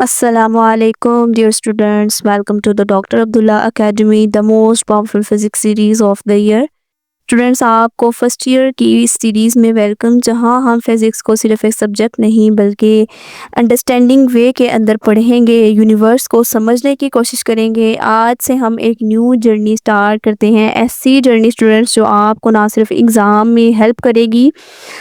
Assalamu alaikum, dear students. Welcome to the Dr. Abdullah Academy, the most powerful physics series of the year. Students آپ کو first year کی اس series میں welcome, جہاں ہم physics کو صرف ایک سبجیکٹ نہیں بلکہ انڈرسٹینڈنگ وے کے اندر پڑھیں گے، یونیورس کو سمجھنے کی کوشش کریں گے۔ آج سے ہم ایک نیو جرنی سٹارٹ کرتے ہیں، ایسی جرنی اسٹوڈینٹس جو آپ کو نہ صرف ایگزام میں ہیلپ کرے گی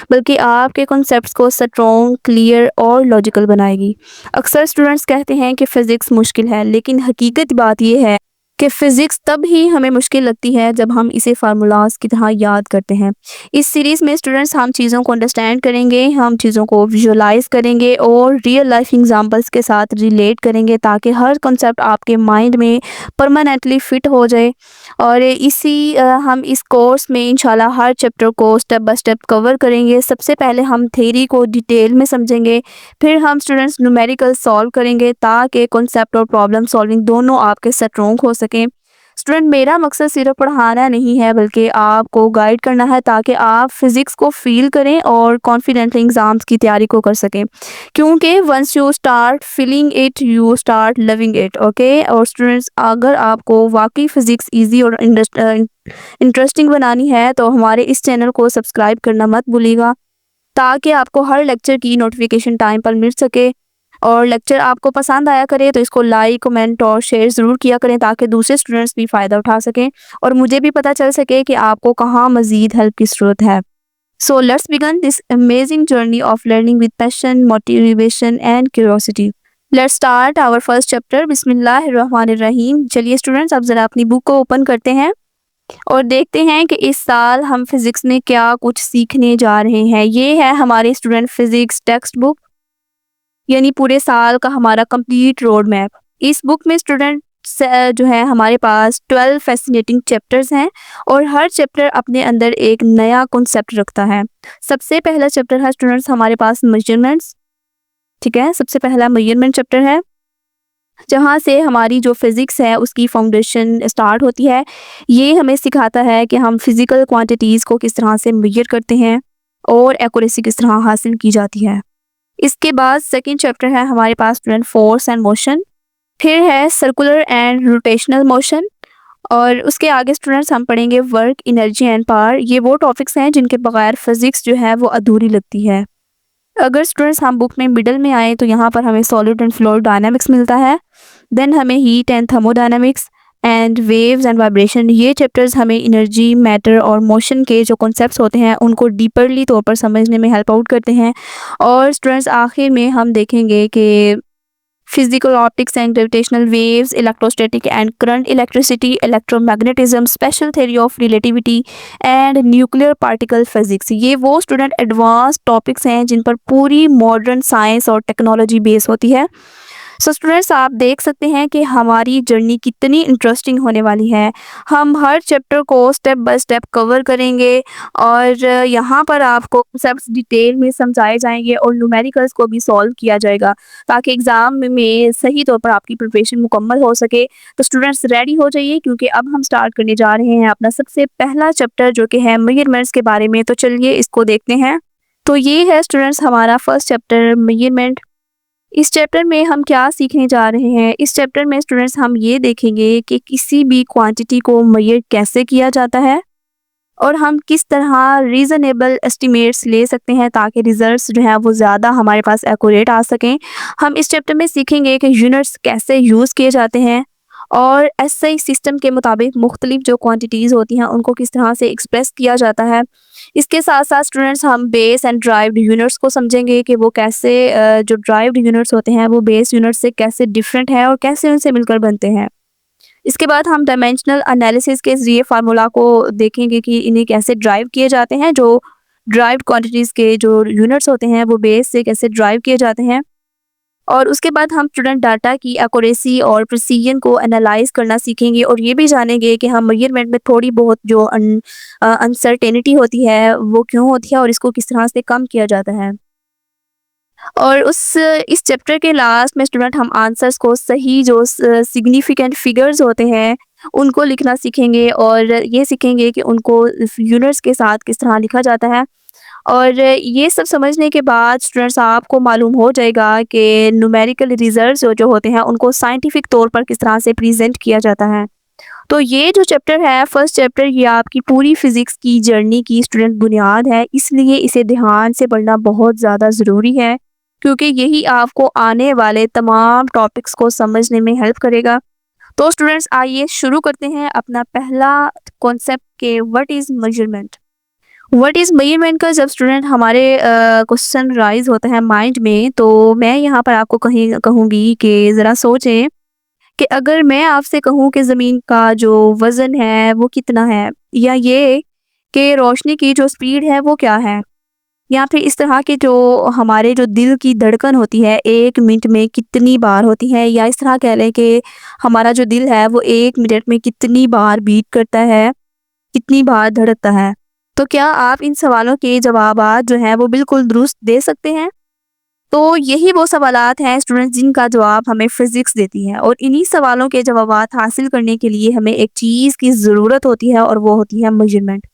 بلکہ آپ کے کنسیپٹس کو اسٹرانگ، کلیئر اور لاجیکل بنائے گی۔ اکثر اسٹوڈینٹس کہتے ہیں کہ فزکس مشکل ہے، لیکن حقیقت بات یہ ہے کہ فزکس تب ہی ہمیں مشکل لگتی ہے جب ہم اسے فارمولاز کی طرح یاد کرتے ہیں۔ اس سیریز میں اسٹوڈنٹس ہم چیزوں کو انڈرسٹینڈ کریں گے، ہم چیزوں کو ویژولائز کریں گے اور ریئل لائف ایگزامپلس کے ساتھ ریلیٹ کریں گے تاکہ ہر کنسیپٹ آپ کے مائنڈ میں پرماننٹلی فٹ ہو جائے۔ اور ہم اس کورس میں انشاءاللہ ہر چیپٹر کو سٹیپ بائی سٹیپ کور کریں گے۔ سب سے پہلے ہم تھیوری کو ڈیٹیل میں سمجھیں گے، پھر ہم اسٹوڈنٹس نومیریکل سالو کریں گے تاکہ کنسیپٹ اور پرابلم سالونگ دونوں آپ کے اسٹرانگ ہو سکیں۔ اسٹوڈنٹ، میرا مقصد صرف پڑھانا نہیں ہے بلکہ آپ کو گائیڈ کرنا ہے تاکہ آپ فزکس کو فیل کریں اور کانفیڈنٹلی ایگزامس کی تیاری کو کر سکیں، کیونکہ once you start feeling it you start loving it, okay. اور اسٹوڈنٹس، اگر آپ کو واقعی فزکس ایزی اور انٹرسٹنگ بنانی ہے تو ہمارے اس چینل کو سبسکرائب کرنا مت بھولیے گا تاکہ آپ کو ہر لیکچر کی نوٹیفیکیشن ٹائم پر مل سکے۔ اور لیکچر آپ کو پسند آیا کرے تو اس کو لائک، کمنٹ اور شیئر ضرور کیا کریں تاکہ دوسرے اسٹوڈنٹس بھی فائدہ اٹھا سکیں اور مجھے بھی پتہ چل سکے کہ آپ کو کہاں مزید ہیلپ کی ضرورت ہے۔ So let's begin this amazing journey of learning with passion, motivation and curiosity. Let's start our first chapter. بسم اللہ الرحمن الرحیم۔ چلیے اسٹوڈنٹس، اب ذرا اپنی بک کو اوپن کرتے ہیں اور دیکھتے ہیں کہ اس سال ہم فزکس میں کیا کچھ سیکھنے جا رہے ہیں۔ یہ ہے ہماری اسٹوڈنٹ فزکس ٹیکسٹ بک، یعنی پورے سال کا ہمارا کمپلیٹ روڈ میپ۔ اس بک میں اسٹوڈنٹ جو ہے ہمارے پاس 12 فیسینیٹنگ چیپٹرز ہیں اور ہر چیپٹر اپنے اندر ایک نیا کنسیپٹ رکھتا ہے۔ سب سے پہلا چیپٹر ہے اسٹوڈنٹس ہمارے پاس میجرمنٹس، ٹھیک ہے۔ سب سے پہلا میجرمنٹ چیپٹر ہے جہاں سے ہماری جو فزکس ہے اس کی فاؤنڈیشن اسٹارٹ ہوتی ہے۔ یہ ہمیں سکھاتا ہے کہ ہم فزیکل کوانٹیٹیز کو کس طرح سے میجر کرتے ہیں اور ایکوریسی کس طرح حاصل کی جاتی ہے۔ اس کے بعد سیکنڈ چیپٹر ہے ہمارے پاس اسٹوڈنٹ فورس اینڈ موشن، پھر ہے سرکولر اینڈ روٹیشنل موشن، اور اس کے آگے اسٹوڈنٹس ہم پڑھیں گے ورک، انرجی اینڈ پاور۔ یہ وہ ٹاپکس ہیں جن کے بغیر فزکس جو ہے وہ ادھوری لگتی ہے۔ اگر اسٹوڈنٹس ہم بک میں مڈل میں آئیں تو یہاں پر ہمیں سالڈ اینڈ فلوئڈ ڈائنامکس ملتا ہے، دین ہمیں heat and thermodynamics and waves and vibration. یہ چیپٹرز ہمیں انرجی، میٹر اور موشن کے جو کنسیپٹس ہوتے ہیں ان کو ڈیپرلی طور پر سمجھنے میں ہیلپ آؤٹ کرتے ہیں۔ اور اسٹوڈنٹس آخر میں ہم دیکھیں گے کہ physical optics and gravitational waves, electrostatic and current electricity, electromagnetism, special theory of relativity and nuclear particle physics. یہ وہ اسٹوڈنٹ ایڈوانس ٹاپکس ہیں جن پر پوری ماڈرن سائنس اور ٹیکنالوجی بیس ہوتی ہے۔ سو اسٹوڈنٹس، آپ دیکھ سکتے ہیں کہ ہماری جرنی کتنی انٹرسٹنگ ہونے والی ہے۔ ہم ہر چیپٹر کو سٹیپ بائی سٹیپ کور کریں گے اور یہاں پر آپ کو کنسیپٹس ڈیٹیل میں سمجھائے جائیں گے اور نومیریکلس کو بھی سالو کیا جائے گا تاکہ ایگزام میں صحیح طور پر آپ کی پریپریشن مکمل ہو سکے۔ تو اسٹوڈنٹس ریڈی ہو جائیے کیونکہ اب ہم سٹارٹ کرنے جا رہے ہیں اپنا سب سے پہلا چیپٹر جو کہ ہے میجرمنٹس کے بارے میں۔ تو چلیے اس کو دیکھتے ہیں۔ تو یہ ہے اسٹوڈنٹس ہمارا فرسٹ چیپٹر میجرمنٹ۔ اس چیپٹر میں ہم کیا سیکھنے جا رہے ہیں؟ اس چیپٹر میں اسٹوڈنٹس ہم یہ دیکھیں گے کہ کسی بھی کوانٹٹی کو میجر کیسے کیا جاتا ہے اور ہم کس طرح ریزنیبل ایسٹیمیٹس لے سکتے ہیں تاکہ ریزلٹس جو ہیں وہ زیادہ ہمارے پاس ایکوریٹ آ سکیں۔ ہم اس چیپٹر میں سیکھیں گے کہ یونٹس کیسے یوز کیے جاتے ہیں اور ایس آئی سسٹم کے مطابق مختلف جو کوانٹیٹیز ہوتی ہیں ان کو کس طرح سے ایکسپریس کیا جاتا ہے۔ اس کے ساتھ ساتھ اسٹوڈنٹس ہم بیس اینڈ ڈرائیوڈ یونٹس کو سمجھیں گے کہ وہ کیسے جو ڈرائیوڈ یونٹس ہوتے ہیں وہ بیس یونٹ سے کیسے ڈفرینٹ ہیں اور کیسے ان سے مل کر بنتے ہیں۔ اس کے بعد ہم ڈائمینشنل انالیسس کے ذریعے فارمولا کو دیکھیں گے کہ انہیں کیسے ڈرائیو کیے جاتے ہیں، جو ڈرائیوڈ کوانٹیٹیز کے جو یونٹس ہوتے ہیں وہ بیس سے کیسے ڈرائیو کیے جاتے ہیں۔ اور اس کے بعد ہم اسٹوڈنٹ ڈاٹا کی ایکوریسی اور پریسیژن کو انالائز کرنا سیکھیں گے اور یہ بھی جانیں گے کہ ہم میجرمنٹ میں تھوڑی بہت جو انسرٹینٹی ہوتی ہے وہ کیوں ہوتی ہے اور اس کو کس طرح سے کم کیا جاتا ہے۔ اور اس چیپٹر کے لاسٹ میں اسٹوڈنٹ ہم آنسرس کو صحیح جو سگنیفیکنٹ فگرز ہوتے ہیں ان کو لکھنا سیکھیں گے اور یہ سیکھیں گے کہ ان کو یونٹس کے ساتھ کس طرح لکھا جاتا ہے۔ اور یہ سب سمجھنے کے بعد اسٹوڈنٹس آپ کو معلوم ہو جائے گا کہ نومیریکل ریزلٹس جو ہوتے ہیں ان کو سائنٹیفک طور پر کس طرح سے پریزنٹ کیا جاتا ہے. تو یہ جو چیپٹر ہے فرسٹ چیپٹر، یہ آپ کی پوری فزکس کی جرنی کی اسٹوڈنٹ بنیاد ہے، اس لیے اسے دھیان سے پڑھنا بہت زیادہ ضروری ہے کیونکہ یہی آپ کو آنے والے تمام ٹاپکس کو سمجھنے میں ہیلپ کرے گا. تو اسٹوڈنٹس آئیے شروع کرتے ہیں اپنا پہلا کانسیپٹ کہ what is measurement. What is measurement کا جب اسٹوڈنٹ ہمارے کوشچن رائز ہوتا ہے مائنڈ میں، تو میں یہاں پر آپ کو کہوں گی کہ ذرا سوچیں کہ اگر میں آپ سے کہوں کہ زمین کا جو وزن ہے وہ کتنا ہے، یا یہ کہ روشنی کی جو سپیڈ ہے وہ کیا ہے، یا پھر اس طرح کے جو ہمارے جو دل کی دھڑکن ہوتی ہے 1 منٹ میں کتنی بار ہوتی ہے، یا اس طرح کہہ لیں کہ ہمارا جو دل ہے وہ 1 منٹ میں کتنی بار بیٹ کرتا ہے، کتنی بار دھڑکتا ہے، تو کیا آپ ان سوالوں کے جوابات جو ہیں وہ بالکل درست دے سکتے ہیں؟ تو یہی وہ سوالات ہیں اسٹوڈنٹ جن کا جواب ہمیں فزکس دیتی ہے، اور انہی سوالوں کے جوابات حاصل کرنے کے لیے ہمیں ایک چیز کی ضرورت ہوتی ہے، اور وہ ہوتی ہے میجرمنٹ.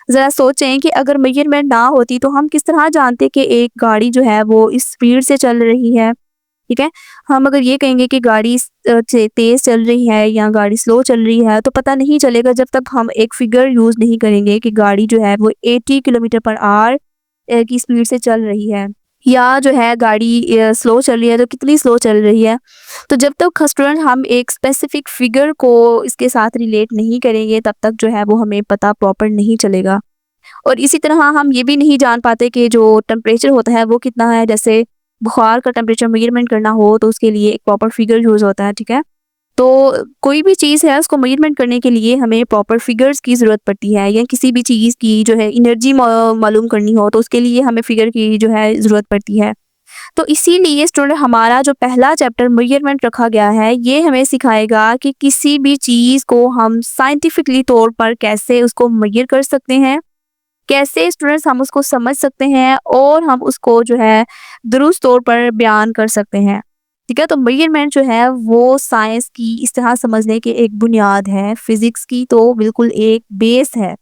ذرا سوچیں کہ اگر میجرمنٹ نہ ہوتی تو ہم کس طرح جانتے کہ ایک گاڑی جو ہے وہ اس سپیڈ سے چل رہی ہے. ٹھیک ہے، ہم اگر یہ کہیں گے کہ گاڑی تیز چل رہی ہے یا گاڑی سلو چل رہی ہے تو پتہ نہیں چلے گا جب تک ہم ایک فگر یوز نہیں کریں گے کہ گاڑی جو ہے وہ 80 کلومیٹر پر آور کی سپیڈ سے چل رہی ہے، یا جو ہے گاڑی سلو چل رہی ہے تو کتنی سلو چل رہی ہے. تو جب تک اسٹوڈنٹ ہم ایک اسپیسیفک فگر کو اس کے ساتھ ریلیٹ نہیں کریں گے تب تک جو ہے وہ ہمیں پتہ پراپر نہیں چلے گا. اور اسی طرح ہم یہ بھی نہیں جان پاتے کہ جو ٹمپریچر ہوتا ہے وہ کتنا ہے. جیسے بخار کا ٹمپریچر میجرمنٹ کرنا ہو تو اس کے لیے ایک پراپر فگر یوز ہوتا ہے. ٹھیک ہے، تو کوئی بھی چیز ہے اس کو میجرمنٹ کرنے کے لیے ہمیں پراپر فگرز کی ضرورت پڑتی ہے، یا کسی بھی چیز کی جو ہے انرجی معلوم کرنی ہو تو اس کے لیے ہمیں فگر کی جو ہے ضرورت پڑتی ہے. تو اسی لیے اسٹوڈنٹ ہمارا جو پہلا چیپٹر میجرمنٹ رکھا گیا ہے یہ ہمیں سکھائے گا کہ کسی بھی چیز کو ہم سائنٹیفکلی طور پر کیسے اس کو میجر کر سکتے ہیں، کیسے اسٹوڈنٹس ہم اس کو سمجھ سکتے ہیں، اور ہم اس کو جو ہے درست طور پر بیان کر سکتے ہیں. ٹھیک ہے، تو میجرمنٹ جو ہے وہ سائنس کی اس طرح سمجھنے کے ایک بنیاد ہے، فزکس کی تو بالکل ایک بیس ہے.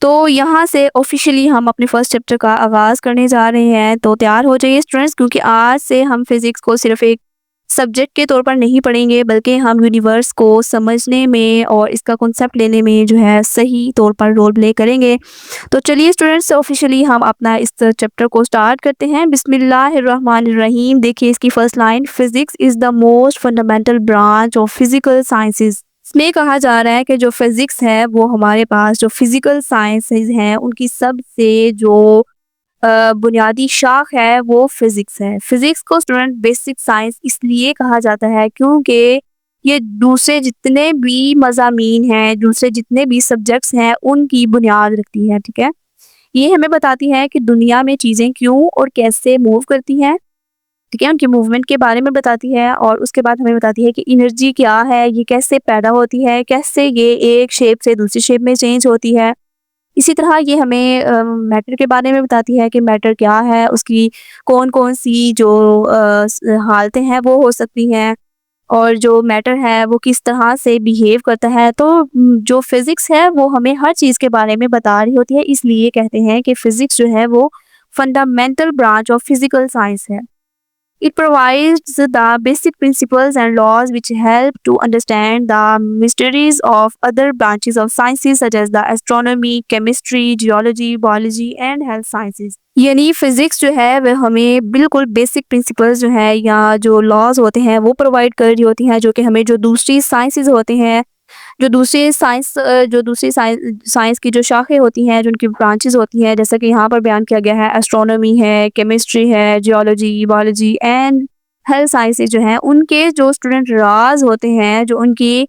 تو یہاں سے آفیشیلی ہم اپنے فرسٹ چیپٹر کا آغاز کرنے جا رہے ہیں. تو تیار ہو جائیے اسٹوڈنٹس، کیونکہ آج سے ہم فزکس کو صرف ایک سبجیکٹ کے طور پر نہیں پڑھیں گے بلکہ ہم یونیورس کو سمجھنے میں اور اس کا کنسیپٹ لینے میں جو ہے صحیح طور پر رول پلے کریں گے. تو چلیے اسٹوڈنٹس آفیشیلی ہم اپنا اس چیپٹر کو سٹارٹ کرتے ہیں. بسم اللہ الرحمن الرحیم. دیکھیے اس کی first line, physics is the most fundamental branch of physical sciences. اس میں کہا جا رہا ہے کہ جو فزکس ہے وہ ہمارے پاس جو فزیکل سائنسز ہیں ان کی سب سے جو بنیادی شاخ ہے وہ فزکس ہے. فزکس کو اسٹوڈنٹ بیسک سائنس اس لیے کہا جاتا ہے کیونکہ یہ دوسرے جتنے بھی مضامین ہیں، دوسرے جتنے بھی سبجیکٹس ہیں ان کی بنیاد رکھتی ہے. ٹھیک ہے، یہ ہمیں بتاتی ہے کہ دنیا میں چیزیں کیوں اور کیسے موو کرتی ہیں. ٹھیک ہے، ان کے موومنٹ کے بارے میں بتاتی ہے، اور اس کے بعد ہمیں بتاتی ہے کہ انرجی کیا ہے، یہ کیسے پیدا ہوتی ہے، کیسے یہ ایک شیپ سے دوسری شیپ میں چینج ہوتی ہے. اسی طرح یہ ہمیں میٹر کے بارے میں بتاتی ہے کہ میٹر کیا ہے، اس کی کون کون سی جو حالتیں ہیں وہ ہو سکتی ہیں، اور جو میٹر ہے وہ کس طرح سے بیہیو کرتا ہے. تو جو فزکس ہے وہ ہمیں ہر چیز کے بارے میں بتا رہی ہوتی ہے، اس لیے کہتے ہیں کہ فزکس جو ہے وہ fundamental branch of physical science ہے. It provides the basic principles and laws which help to understand the mysteries of other branches of sciences such as the astronomy, chemistry, geology, biology and health sciences. یعنی physics جو ہے وہ ہمیں بالکل basic principles جو ہے یا جو لاز ہوتے ہیں وہ پرووائڈ کر رہی ہوتی ہیں، جو کہ ہمیں جو دوسری سائنسز ہوتے ہیں، جو دوسری سائنس کی جو شاخیں ہوتی ہیں، جو ان کی برانچز ہوتی ہیں، جیسا کہ یہاں پر بیان کیا گیا ہے، ایسٹرونومی ہے، کیمسٹری ہے، geology, biology and health sciences جو ہیں، ان کے جو اسٹوڈنٹ راز ہوتے ہیں، جو ان کی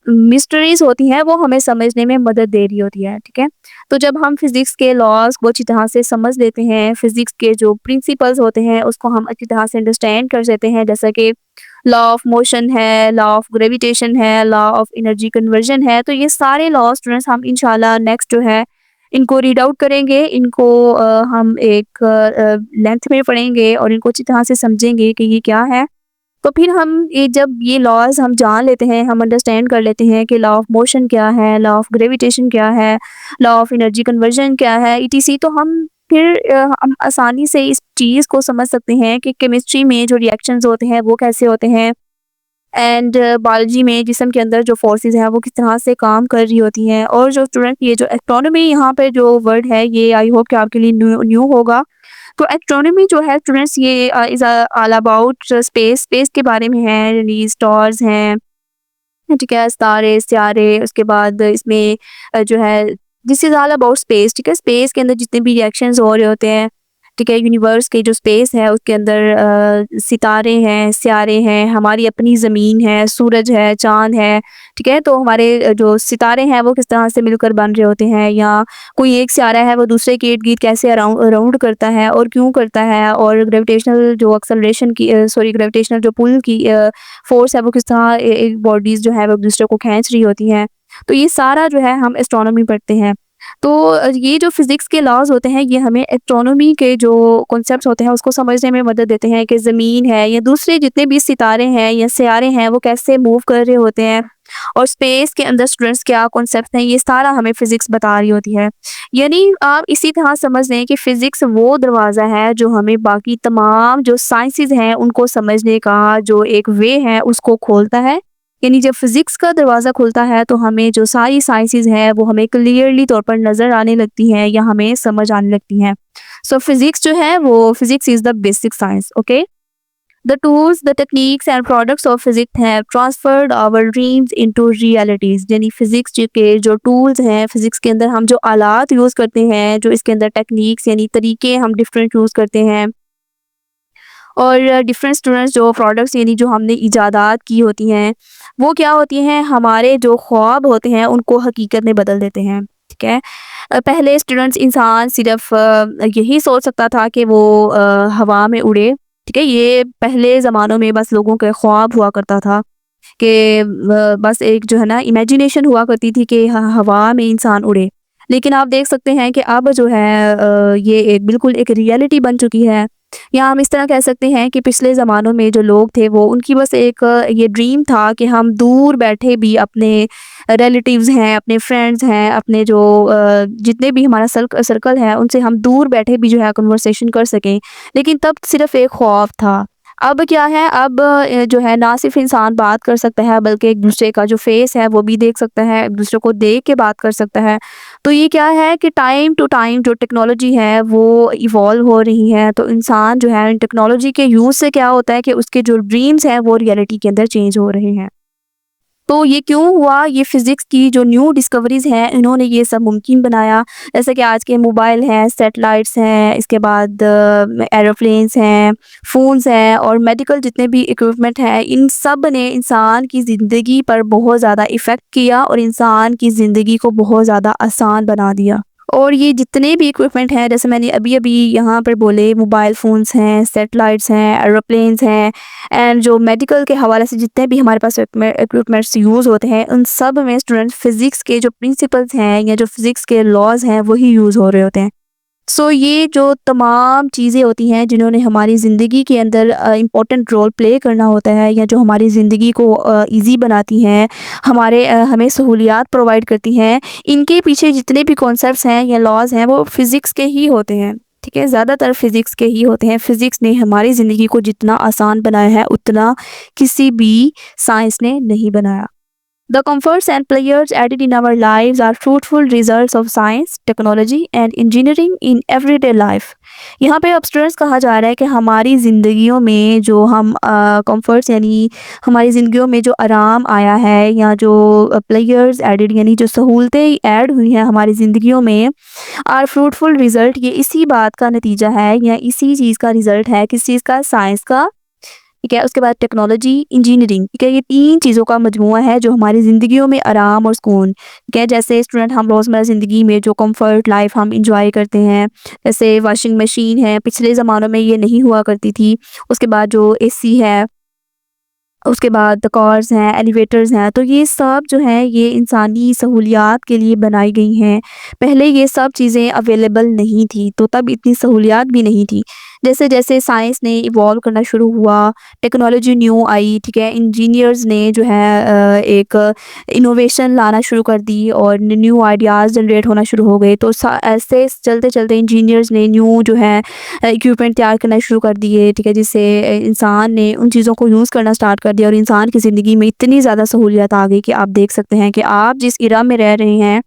مسٹریز ہوتی ہیں وہ ہمیں سمجھنے میں مدد دے رہی ہوتی ہے. ٹھیک ہے، تو جب ہم فزکس کے لاز کو اچھی طرح سے سمجھ لیتے ہیں، فزکس کے جو پرنسپلز ہوتے ہیں اس کو ہم اچھی طرح سے انڈرسٹینڈ کر لیتے ہیں، جیسا کہ لا آف موشن ہے، لا آف گریویٹیشن ہے، لا آف انرجی کنورژن ہے. تو یہ سارے لا اسٹوڈنٹس ہم انشاءاللہ نیکسٹ جو ہے ان کو ریڈ آؤٹ کریں گے، ان کو ہم ایک لینتھ میں پڑھیں گے اور ان کو اچھی طرح سے سمجھیں گے کہ یہ کیا ہے. تو پھر ہم جب یہ لاز ہم جان لیتے ہیں، ہم انڈرسٹینڈ کر لیتے ہیں کہ لا آف موشن کیا ہے، لا آف گریویٹیشن کیا ہے، لا آف انرجی کنورژن کیا ہے ETC، تو ہم پھر ہم آسانی سے اس چیز کو سمجھ سکتے ہیں کہ کیمسٹری میں جو ریئیکشنز ہوتے ہیں وہ کیسے ہوتے ہیں، اینڈ بایولوجی میں جسم کے اندر جو فورسز ہیں وہ کس طرح سے کام کر رہی ہوتی ہیں. اور جو اسٹوڈنٹ یہ جو ایسٹرونومی یہاں پہ جو ورڈ ہے یہ آئی ہوپ کہ آپ کے لیے نیو ہوگا. تو ایسٹرونومی جو ہے اسٹوڈنٹس یہ از آل اباؤٹ اسپیس کے بارے میں ہے، یعنی اسٹارز ہیں، ٹھیک ہے، ستارے سیارے، اس کے بعد اس میں جو ہے دس از آل اباؤٹ اسپیس. ٹھیک ہے، اسپیس کے اندر جتنے بھی ریئیکشنز ہو رہے ہوتے ہیں، ٹھیک ہے، یونیورس کے جو اسپیس ہے اس کے اندر ستارے ہیں، سیارے ہیں، ہماری اپنی زمین ہے، سورج ہے، چاند ہے، ٹھیک ہے. تو ہمارے جو ستارے ہیں وہ کس طرح سے مل کر بن رہے ہوتے ہیں، یا کوئی ایک سیارہ ہے وہ دوسرے کے ارد گرد کیسے اراؤنڈ کرتا ہے اور کیوں کرتا ہے، اور گریویٹیشنل جو ایکسلریشن کی گریویٹیشنل جو پل کی فورس ہے وہ کس طرح ایک باڈیز جو ہے وہ دوسرے کو کھینچ رہی ہوتی ہیں. تو یہ سارا جو ہے ہم ایسٹرونومی پڑھتے ہیں. تو یہ جو فزکس کے لاز ہوتے ہیں یہ ہمیں ایسٹرونومی کے جو کنسیپٹس ہوتے ہیں اس کو سمجھنے میں مدد دیتے ہیں کہ زمین ہے یا دوسرے جتنے بھی ستارے ہیں یا سیارے ہیں وہ کیسے موو کر رہے ہوتے ہیں، اور اسپیس کے اندر اسٹوڈنٹس کیا کنسیپٹ ہیں، یہ سارا ہمیں فزکس بتا رہی ہوتی ہے. یعنی آپ اسی طرح سمجھ لیں کہ فزکس وہ دروازہ ہے جو ہمیں باقی تمام جو سائنسز ہیں ان کو سمجھنے کا جو ایک وے ہے اس کو کھولتا ہے. یعنی جب فزکس کا دروازہ کھلتا ہے تو ہمیں جو ساری سائنسز ہیں وہ ہمیں کلیئرلی طور پر نظر آنے لگتی ہیں یا ہمیں سمجھ آنے لگتی ہیں. سو فزکس جو ہے وہ physics is the basic science. Okay, the tools, the techniques and products of physics have transferred our dreams into realities. یعنی فزکس کے جو ٹولز ہیں، فزکس کے اندر ہم جو آلات یوز کرتے ہیں، جو اس کے اندر ٹیکنیکس یعنی طریقے ہم ڈفرینٹ یوز کرتے ہیں، اور ڈفرینٹ اسٹوڈنٹس جو پروڈکٹس یعنی جو ہم نے ایجادات کی ہوتی ہیں وہ کیا ہوتی ہیں، ہمارے جو خواب ہوتے ہیں ان کو حقیقت میں بدل دیتے ہیں. ٹھیک ہے، پہلے اسٹوڈنٹس انسان صرف یہی سوچ سکتا تھا کہ وہ ہوا میں اڑے. ٹھیک ہے، یہ پہلے زمانوں میں بس لوگوں کے خواب ہوا کرتا تھا کہ بس ایک جو ہے نا امیجینیشن ہوا کرتی تھی کہ ہوا میں انسان اڑے. لیکن آپ دیکھ سکتے ہیں کہ اب جو ہے یہ ایک بالکل ایک ریئلٹی بن چکی ہے. یا ہم اس طرح کہہ سکتے ہیں کہ پچھلے زمانوں میں جو لوگ تھے وہ ان کی بس ایک یہ ڈریم تھا کہ ہم دور بیٹھے بھی اپنے ریلیٹیوز ہیں، اپنے فرینڈز ہیں، اپنے جو جتنے بھی ہمارا سرکل ہے ان سے ہم دور بیٹھے بھی جو ہے کنورسیشن کر سکیں. لیکن تب صرف ایک خواب تھا. اب کیا ہے، اب جو ہے نہ صرف انسان بات کر سکتا ہے بلکہ ایک دوسرے کا جو فیس ہے وہ بھی دیکھ سکتا ہے، ایک دوسرے کو دیکھ کے بات کر سکتا ہے. تو یہ کیا ہے کہ ٹائم ٹو ٹائم جو ٹیکنالوجی ہے وہ ایوالو ہو رہی ہے. تو انسان جو ہے ٹیکنالوجی کے یوز سے کیا ہوتا ہے کہ اس کے جو ڈریمز ہیں وہ ریئلٹی کے اندر چینج ہو رہے ہیں. تو یہ کیوں ہوا؟ یہ فزکس کی جو نیو ڈسکوریز ہیں انہوں نے یہ سب ممکن بنایا. جیسے کہ آج کے موبائل ہیں، سیٹلائٹس ہیں، اس کے بعد ایروپلینس ہیں، فونز ہیں، اور میڈیکل جتنے بھی اکوپمنٹ ہیں، ان سب نے انسان کی زندگی پر بہت زیادہ ایفیکٹ کیا اور انسان کی زندگی کو بہت زیادہ آسان بنا دیا. اور یہ جتنے بھی اکوپمنٹ ہیں جیسے میں نے ابھی یہاں پر بولے، موبائل فونز ہیں، سیٹلائٹس ہیں، ایروپلینس ہیں، اینڈ جو میڈیکل کے حوالے سے جتنے بھی ہمارے پاس اکوپمنٹس یوز ہوتے ہیں ان سب میں اسٹوڈنٹ فزکس کے جو پرنسپلس ہیں یا جو فزکس کے لاز ہیں وہی یوز ہو رہے ہوتے ہیں. سو یہ جو تمام چیزیں ہوتی ہیں جنہوں نے ہماری زندگی کے اندر امپورٹنٹ رول پلے کرنا ہوتا ہے، یا جو ہماری زندگی کو ایزی بناتی ہیں، ہمیں سہولیات پرووائڈ کرتی ہیں، ان کے پیچھے جتنے بھی کانسیپٹس ہیں یا لاز ہیں وہ فزکس کے ہی ہوتے ہیں. ٹھیک ہے، زیادہ تر فزکس کے ہی ہوتے ہیں. فزکس نے ہماری زندگی کو جتنا آسان بنایا ہے اتنا کسی بھی سائنس نے نہیں بنایا. The comforts and pleasures added in our lives are fruitful results of science, technology and engineering in everyday life. یہاں پہ اب اسٹوڈنٹس کہا جا رہا ہے کہ ہماری زندگیوں میں جو ہم کمفرٹس یعنی ہماری زندگیوں میں جو آرام آیا ہے یا جو پلیئرز ایڈڈ یعنی جو سہولتیں ایڈ ہوئی ہیں ہماری زندگیوں میں، آر فروٹفل ریزلٹ، یہ اسی بات کا نتیجہ ہے یا اسی چیز کا ریزلٹ ہے، کس چیز کا؟ سائنس کا. ٹھیک ہے، اس کے بعد ٹیکنالوجی، انجینئرنگ. ٹھیک ہے، یہ تین چیزوں کا مجموعہ ہے جو ہماری زندگیوں میں آرام اور سکون. ٹھیک ہے، جیسے اسٹوڈنٹ ہم روزمرہ زندگی میں جو کمفرٹ لائف ہم انجوائے کرتے ہیں، جیسے واشنگ مشین ہے، پچھلے زمانوں میں یہ نہیں ہوا کرتی تھی. اس کے بعد جو AC ہے، اس کے بعد کارز ہیں، ایلیویٹرز ہیں. تو یہ سب جو ہیں یہ انسانی سہولیات کے لیے بنائی گئی ہیں. پہلے یہ سب چیزیں اویلیبل نہیں تھی تو تب اتنی سہولیات بھی نہیں تھی. جیسے جیسے سائنس نے ایوالو کرنا شروع ہوا، ٹیکنالوجی نیو آئی، ٹھیک ہے، انجینئرز نے جو ہے ایک انوویشن لانا شروع کر دی اور نیو آئیڈیاز جنریٹ ہونا شروع ہو گئے، تو ایسے چلتے چلتے انجینئرز نے نیو جو ہے اکوپمنٹ تیار کرنا شروع کر دیے، ٹھیک ہے، جس سے انسان نے ان چیزوں کو یوز کرنا سٹارٹ کر دیا اور انسان کی زندگی میں اتنی زیادہ سہولیات آ گئی کہ آپ دیکھ سکتے ہیں کہ آپ جس ایرا میں رہ رہے ہیں،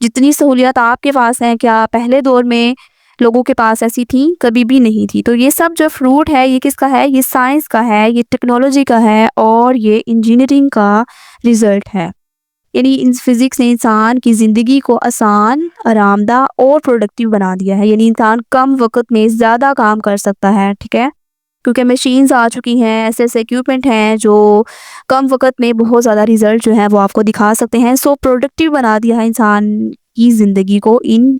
جتنی سہولیات آپ کے پاس ہیں، کیا پہلے دور میں لوگوں کے پاس ایسی تھیں؟ کبھی بھی نہیں تھی۔ تو یہ سب جو فروٹ ہے یہ کس کا ہے؟ یہ سائنس کا ہے، یہ ٹیکنالوجی کا ہے اور یہ انجینئرنگ کا رزلٹ ہے۔ یعنی فزکس نے انسان کی زندگی کو آسان، آرام دہ اور پروڈکٹیو بنا دیا ہے، یعنی انسان کم وقت میں زیادہ کام کر سکتا ہے، ٹھیک ہے، کیونکہ مشینز آ چکی ہیں، ایسے ایسے اکوپمنٹ ہیں جو کم وقت میں بہت زیادہ رزلٹ جو ہے وہ آپ کو دکھا سکتے ہیں۔ سو پروڈکٹیو بنا دیا ہے انسان کی زندگی کو ان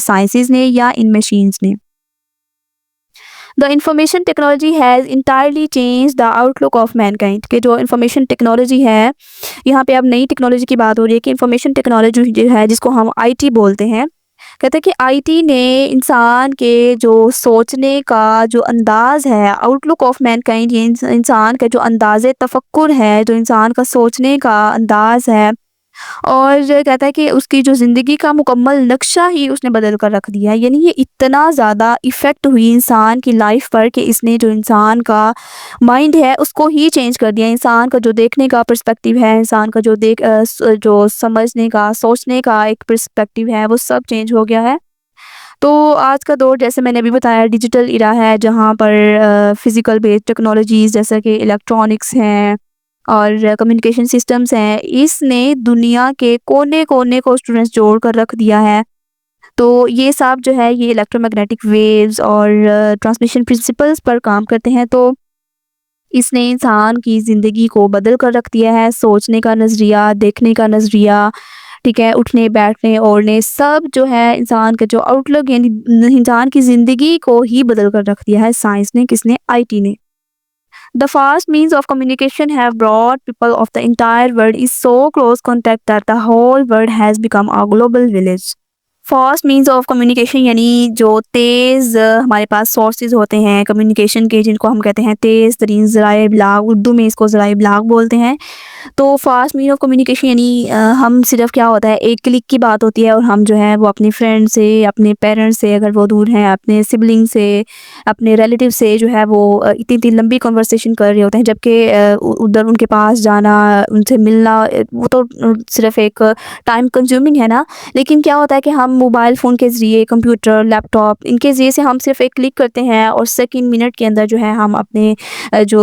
سائنسز نے یا ان مشینز نے۔ The information technology has entirely changed the outlook of mankind، کہ جو انفارمیشن ٹیکنالوجی ہے، یہاں پہ اب نئی ٹیکنالوجی کی بات ہو رہی ہے کہ انفارمیشن ٹیکنالوجی جو ہے جس کو ہم آئی ٹی بولتے ہیں، کہتے ہیں کہ آئی ٹی نے انسان کے جو سوچنے کا جو انداز ہے، outlook of mankind, یہ انسان کا جو انداز تفکر ہے، جو انسان کا سوچنے کا انداز ہے، اور کہتا ہے کہ اس کی جو زندگی کا مکمل نقشہ ہی اس نے بدل کر رکھ دیا ہے۔ یعنی یہ اتنا زیادہ ایفیکٹ ہوئی انسان کی لائف پر کہ اس نے جو انسان کا مائنڈ ہے اس کو ہی چینج کر دیا، انسان کا جو دیکھنے کا پرسپیکٹیو ہے، انسان کا جو سمجھنے کا، سوچنے کا ایک پرسپیکٹیو ہے، وہ سب چینج ہو گیا ہے۔ تو آج کا دور جیسے میں نے ابھی بتایا ڈیجیٹل ایرا ہے، جہاں پر فزیکل بیسڈ ٹیکنالوجیز جیسے کہ الیکٹرانکس ہیں اور کمیونیکیشن سسٹمز ہیں، اس نے دنیا کے کونے کونے کو اسٹوڈنٹس جوڑ کر رکھ دیا ہے۔ تو یہ سب جو ہے یہ الیکٹرو میگنیٹک ویوز اور ٹرانسمیشن پرنسپلز پر کام کرتے ہیں، تو اس نے انسان کی زندگی کو بدل کر رکھ دیا ہے، سوچنے کا نظریہ، دیکھنے کا نظریہ، ٹھیک ہے، اٹھنے بیٹھنے اوڑھنے سب جو ہے انسان کا جو آؤٹ لک، یعنی انسان کی زندگی کو ہی بدل کر رکھ دیا ہے سائنس نے، کس نے؟ آئی ٹی نے۔ The fast means of communication have brought people of the entire world is so close contact that the whole world has become a global village۔ Fast means of communication یعنی جو تیز ہمارے پاس sources ہوتے ہیں communication کے، جن کو ہم کہتے ہیں تیز ترین ذرائع ابلاغ، اردو میں اس کو ذرائع ابلاغ بولتے ہیں۔ تو فاسٹ مینس آف کمیونیکیشن یعنی ہم صرف کیا ہوتا ہے، ایک کلک کی بات ہوتی ہے اور ہم جو ہے وہ اپنے فرینڈ سے، اپنے پیرنٹس سے اگر وہ دور ہیں، اپنے سبلنگ سے، اپنے ریلیٹیو سے جو ہے وہ اتنی اتنی لمبی کنورسیشن کر رہے ہوتے ہیں، جبکہ ادھر ان کے پاس جانا، ان سے ملنا، وہ تو صرف ایک ٹائم کنزیومنگ ہے نا۔ لیکن کیا ہوتا ہے کہ ہم موبائل فون کے ذریعے، کمپیوٹر، لیپ ٹاپ، ان کے ذریعے سے ہم صرف ایک کلک کرتے ہیں اور سیکنڈ منٹ کے اندر جو ہے ہم اپنے جو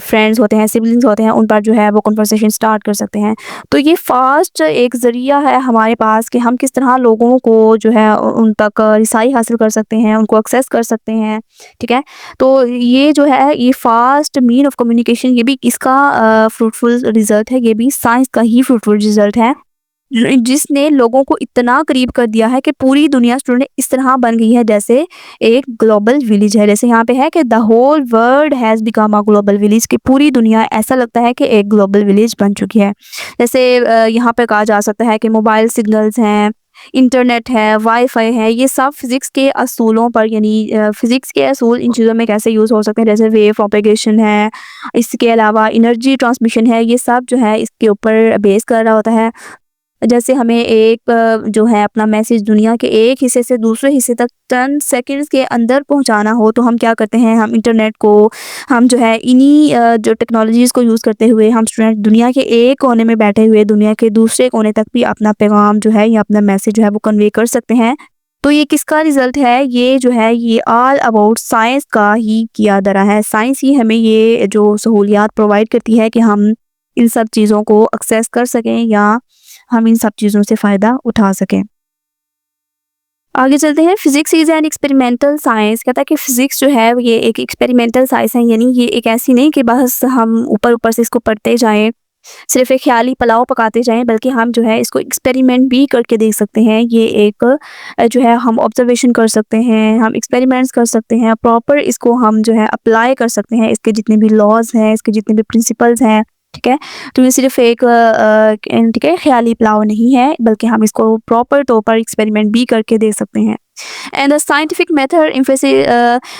فرینڈز ہوتے ہیں، سبلنگز ہوتے ہیں، ان پر جو ہے وہ کنورسیشن سٹارٹ کر سکتے ہیں۔ تو یہ فاسٹ ایک ذریعہ ہے ہمارے پاس کہ ہم کس طرح لوگوں کو جو ہے ان تک رسائی حاصل کر سکتے ہیں، ان کو ایکسیس کر سکتے ہیں، ٹھیک ہے۔ تو یہ جو ہے یہ فاسٹ مین آف کمیونیکیشن، یہ بھی اس کا فروٹفل رزلٹ ہے، یہ بھی سائنس کا ہی فروٹفل رزلٹ ہے، جس نے لوگوں کو اتنا قریب کر دیا ہے کہ پوری دنیا اسٹوڈنٹ اس طرح بن گئی ہے جیسے ایک گلوبل ولیج ہے۔ جیسے یہاں پہ ہے کہ the whole world has become a global village, کہ پوری دنیا ایسا لگتا ہے کہ ایک گلوبل ولیج بن چکی ہے۔ جیسے یہاں پہ کہا جا سکتا ہے کہ موبائل سگنلز ہیں، انٹرنیٹ ہے، وائی فائی ہے، یہ سب فزکس کے اصولوں پر، یعنی فزکس کے اصول ان چیزوں میں کیسے یوز ہو سکتے ہیں، جیسے ویو پروپیگیشن ہے، اس کے علاوہ انرجی ٹرانسمیشن ہے، یہ سب جو ہے اس کے اوپر بیس کر رہا ہوتا ہے۔ جیسے ہمیں ایک جو ہے اپنا میسج دنیا کے ایک حصے سے دوسرے حصے تک چند سیکنڈز کے اندر پہنچانا ہو تو ہم کیا کرتے ہیں، ہم انٹرنیٹ کو، ہم جو ہے انہی جو ٹیکنالوجیز کو یوز کرتے ہوئے ہم اسٹوڈنٹ دنیا کے ایک کونے میں بیٹھے ہوئے دنیا کے دوسرے کونے تک بھی اپنا پیغام جو ہے یا اپنا میسج جو ہے وہ کنوے کر سکتے ہیں۔ تو یہ کس کا رزلٹ ہے؟ یہ جو ہے یہ آل اباؤٹ سائنس کا ہی کیا دھرا ہے۔ سائنس ہی ہمیں یہ جو سہولیات پرووائڈ کرتی ہے کہ ہم ان سب چیزوں کو ایکسیس کر سکیں یا ہم ان سب چیزوں سے فائدہ اٹھا سکیں۔ آگے چلتے ہیں، physics is an experimental science, کہتا ہے کہ فزکس جو ہے یہ ایک ایکسپیریمنٹل سائنس ہے، یعنی یہ ایک ایسی نہیں کہ بس ہم اوپر سے اس کو پڑھتے جائیں، صرف ایک خیالی پلاؤ پکاتے جائیں، بلکہ ہم جو ہے اس کو ایکسپیریمنٹ بھی کر کے دیکھ سکتے ہیں۔ یہ ایک جو ہے ہم آبزرویشن کر سکتے ہیں، ہم ایکسپیریمنٹس کر سکتے ہیں، پراپر اس کو ہم جو ہے اپلائی کر سکتے ہیں، اس کے جتنے بھی لاز ہیں، اس کے جتنے بھی پرنسپلز ہیں، ٹھیک ہے۔ تو یہ صرف ایک ٹھیک ہے خیالی پلاؤ نہیں ہے، بلکہ ہم اس کو پراپر طور پر ایکسپیریمنٹ بھی کر کے دیکھ سکتے ہیں۔ And the scientific method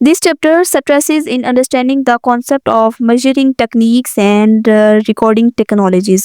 This chapter stresses in understanding the concept of measuring techniques and recording technologies.